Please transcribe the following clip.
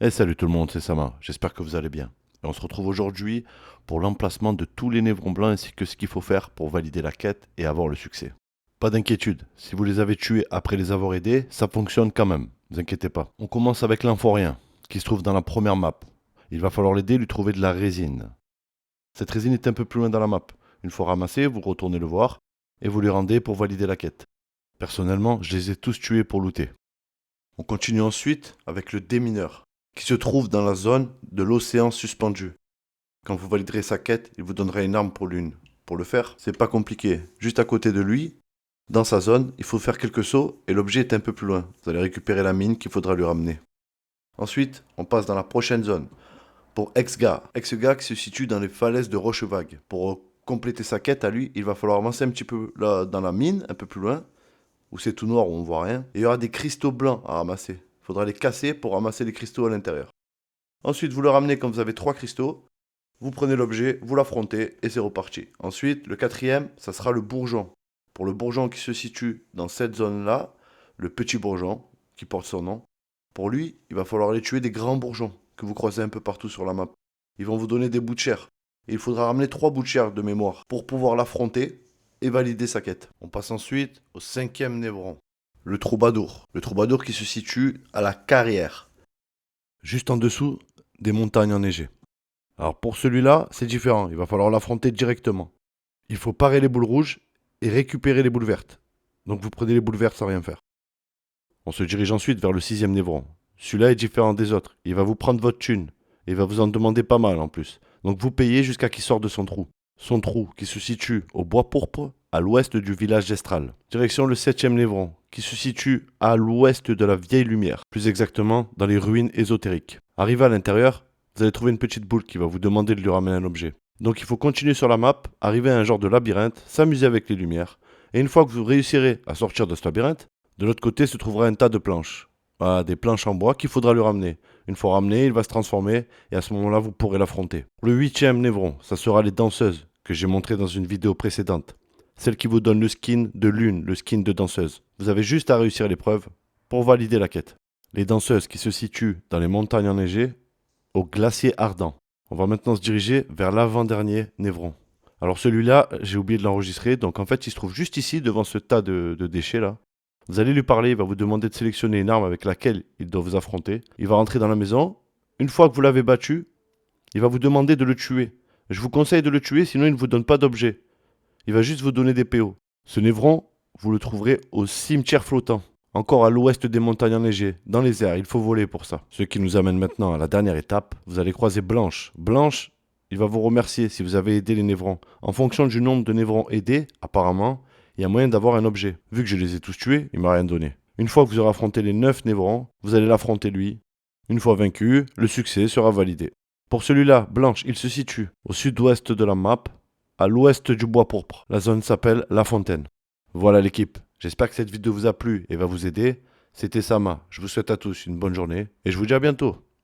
Salut tout le monde, c'est Sama, j'espère que vous allez bien. Et on se retrouve aujourd'hui pour l'emplacement de tous les névrons blancs ainsi que ce qu'il faut faire pour valider la quête et avoir le succès. Pas d'inquiétude, si vous les avez tués après les avoir aidés, ça fonctionne quand même, ne vous inquiétez pas. On commence avec l'amphorien, qui se trouve dans la première map. Il va falloir l'aider, lui trouver de la résine. Cette résine est un peu plus loin dans la map. Une fois ramassée, vous retournez le voir et vous lui rendez pour valider la quête. Personnellement, je les ai tous tués pour looter. On continue ensuite avec le démineur, qui se trouve dans la zone de l'océan suspendu. Quand vous validerez sa quête, il vous donnera une arme pour l'une. Pour le faire, c'est pas compliqué. Juste à côté de lui, dans sa zone, il faut faire quelques sauts et l'objet est un peu plus loin. Vous allez récupérer la mine qu'il faudra lui ramener. Ensuite, on passe dans la prochaine zone. Pour Exga. Exga qui se situe dans les falaises de Rochevague. Pour compléter sa quête à lui, il va falloir avancer un petit peu là, dans la mine, un peu plus loin, où c'est tout noir, où on voit rien. Et il y aura des cristaux blancs à ramasser. Il faudra les casser pour ramasser les cristaux à l'intérieur. Ensuite, vous le ramenez quand vous avez 3 cristaux. Vous prenez l'objet, vous l'affrontez et c'est reparti. Ensuite, le quatrième, ça sera le bourgeon. Pour le bourgeon qui se situe dans cette zone-là, le petit bourgeon qui porte son nom, pour lui, il va falloir aller tuer des grands bourgeons que vous croisez un peu partout sur la map. Ils vont vous donner des bouts de chair. Et il faudra ramener 3 bouts de chair de mémoire pour pouvoir l'affronter et valider sa quête. On passe ensuite au cinquième névron, le troubadour. Le troubadour qui se situe à la carrière, juste en dessous des montagnes enneigées. Alors pour celui-là, c'est différent, il va falloir l'affronter directement. Il faut parer les boules rouges et récupérer les boules vertes. Donc vous prenez les boules vertes sans rien faire. On se dirige ensuite vers le sixième névron. Celui-là est différent des autres, il va vous prendre votre thune. Et il va vous en demander pas mal en plus. Donc vous payez jusqu'à qu'il sorte de son trou. Son trou qui se situe au bois pourpre à l'ouest du village d'Estral. Direction le septième névron qui se situe à l'ouest de la vieille lumière. Plus exactement dans les ruines ésotériques. Arrivé à l'intérieur, vous allez trouver une petite boule qui va vous demander de lui ramener un objet. Donc il faut continuer sur la map, arriver à un genre de labyrinthe, s'amuser avec les lumières. Et une fois que vous réussirez à sortir de ce labyrinthe, de l'autre côté se trouvera un tas de planches. Voilà, des planches en bois qu'il faudra lui ramener. Une fois ramené, il va se transformer et à ce moment-là, vous pourrez l'affronter. Le huitième névron, ça sera les danseuses que j'ai montré dans une vidéo précédente. Celle qui vous donne le skin de lune, le skin de danseuse. Vous avez juste à réussir l'épreuve pour valider la quête. Les danseuses qui se situent dans les montagnes enneigées, au glacier ardent. On va maintenant se diriger vers l'avant-dernier névron. Alors celui-là, j'ai oublié de l'enregistrer, donc en fait il se trouve juste ici devant ce tas de déchets là. Vous allez lui parler, il va vous demander de sélectionner une arme avec laquelle il doit vous affronter. Il va rentrer dans la maison. Une fois que vous l'avez battu, il va vous demander de le tuer. Je vous conseille de le tuer, sinon il ne vous donne pas d'objet. Il va juste vous donner des PO. Ce névron, vous le trouverez au cimetière flottant, encore à l'ouest des montagnes enneigées, dans les airs. Il faut voler pour ça. Ce qui nous amène maintenant à la dernière étape. Vous allez croiser Blanche. Blanche, il va vous remercier si vous avez aidé les névrons. En fonction du nombre de névrons aidés, apparemment, il y a moyen d'avoir un objet. Vu que je les ai tous tués, il m'a rien donné. Une fois que vous aurez affronté les 9 névrons, vous allez l'affronter lui. Une fois vaincu, le succès sera validé. Pour celui-là, Blanche, il se situe au sud-ouest de la map, à l'ouest du bois pourpre. La zone s'appelle La Fontaine. Voilà l'équipe. J'espère que cette vidéo vous a plu et va vous aider. C'était Sama. Je vous souhaite à tous une bonne journée et je vous dis à bientôt.